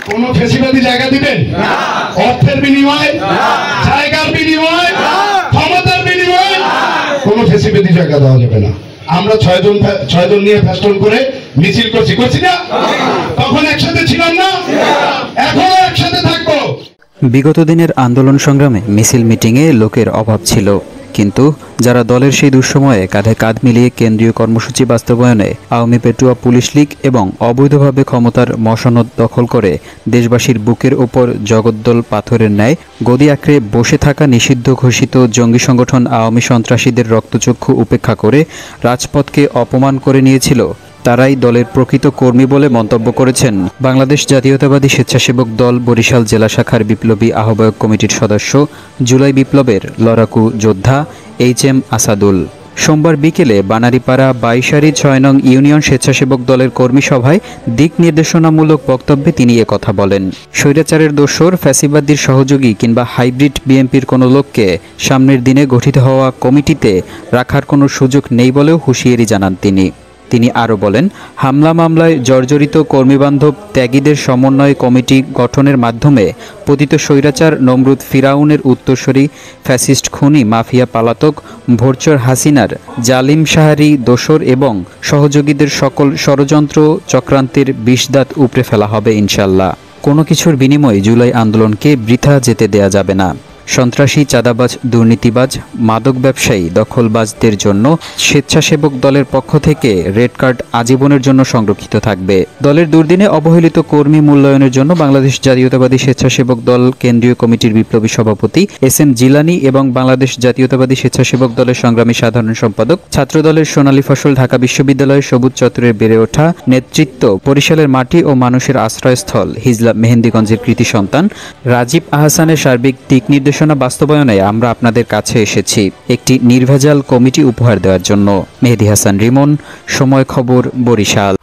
কোন ফেসিবাদী জায়গা দিবেন? অর্থের বিনিময়, জায়গার বিনিময়, ক্ষমতার বিনিময় কোন ফেসিবাদী জায়গা দেওয়া যাবে না। আমরা ছয়জন নিয়ে ফেস্টন করে মিছিল করছি না? তখন একসাথে ছিলাম না? এখনো একসাথে থাকবো। বিগত দিনের আন্দোলন সংগ্রামে মিছিল মিটিংয়ে লোকের অভাব ছিল, কিন্তু যারা দলের সেই দুঃসময়ে কাঁধে কাঁধ মিলিয়ে কেন্দ্রীয় কর্মসূচি বাস্তবায়নে আওয়ামী পেটুয়া পুলিশ লীগ এবং অবৈধভাবে ক্ষমতার মসনদ দখল করে দেশবাসীর বুকের ওপর জগদ্দল পাথরের ন্যায় গদি আঁকড়ে বসে থাকা নিষিদ্ধ ঘোষিত জঙ্গি সংগঠন আওয়ামী সন্ত্রাসীদের রক্তচক্ষু উপেক্ষা করে রাজপথকে অপমান করে নিয়েছিল, তারাই দলের প্রকৃত কর্মী বলে মন্তব্য করেছেন বাংলাদেশ জাতীয়তাবাদী স্বেচ্ছাসেবক দল বরিশাল জেলা শাখার বিপ্লবী আহ্বায়ক কমিটির সদস্য, জুলাই বিপ্লবের লড়াকু যোদ্ধা HM আসাদুল। সোমবার বিকেলে বানারীপাড়া 22 6 নং ইউনিয়ন স্বেচ্ছাসেবক দলের কর্মী সভায় দিক নির্দেশনামূলক বক্তব্যে তিনি কথা বলেন। স্বৈরাচারের দোসর, ফ্যাসিবাদীর সহযোগী কিংবা হাইব্রিড বিএনপির কোনো লোককে সামনের দিনে গঠিত হওয়া কমিটিতে রাখার কোনো সুযোগ নেই বলেও হুঁশিয়ারি জানান তিনি আরও বলেন, হামলা মামলায় জর্জরিত কর্মীবান্ধব ত্যাগীদের সমন্বয় কমিটি গঠনের মাধ্যমে পতিত স্বৈরাচার নমরুদ ফিরাউনের উত্তরসূরি ফ্যাসিস্ট খুনি মাফিয়া পালাতক ভোরচর হাসিনার জালিম সাহারি দোসর এবং সহযোগীদের সকল ষড়যন্ত্র চক্রান্তের বিষদাঁত উপড়ে ফেলা হবে ইনশাল্লাহ। কোনো কিছুর বিনিময়ে জুলাই আন্দোলনকে বৃথা যেতে দেয়া যাবে না। সন্ত্রাসী, চাঁদাবাজ, দুর্নীতিবাজ, মাদক ব্যবসায়ী, দখলবাজদের জন্য স্বেচ্ছাসেবক দলের পক্ষ থেকে রেড কার্ড আজীবনের জন্য সংরক্ষিত থাকবে। দলের দুর্দিনে অবহেলিত কর্মী মূল্যায়নের জন্য বাংলাদেশ জাতীয়তাবাদী স্বেচ্ছাসেবক দল কেন্দ্রীয় কমিটির বিপ্লবী সভাপতি SM জিলানী এবং বাংলাদেশ জাতীয়তাবাদী স্বেচ্ছাসেবক দলের সংগ্রামী সাধারণ সম্পাদক, ছাত্রদলের সোনালী ফসল, ঢাকা বিশ্ববিদ্যালয়ের সবুজ চত্বরের বেড়ে ওঠা নেতৃত্ব, বরিশালের মাটি ও মানুষের আশ্রয়স্থল হিজলা মেহেন্দিগঞ্জের কৃতি সন্তান রাজীব আহসানের সার্বিক দিক নির্দেশনা বাস্তবায়নে আমরা আপনাদের কাছে এসেছি একটি নির্ভেজাল কমিটি উপহার দেওয়ার জন্য। মেহেদী হাসান রিমন, সময় খবর, বরিশাল।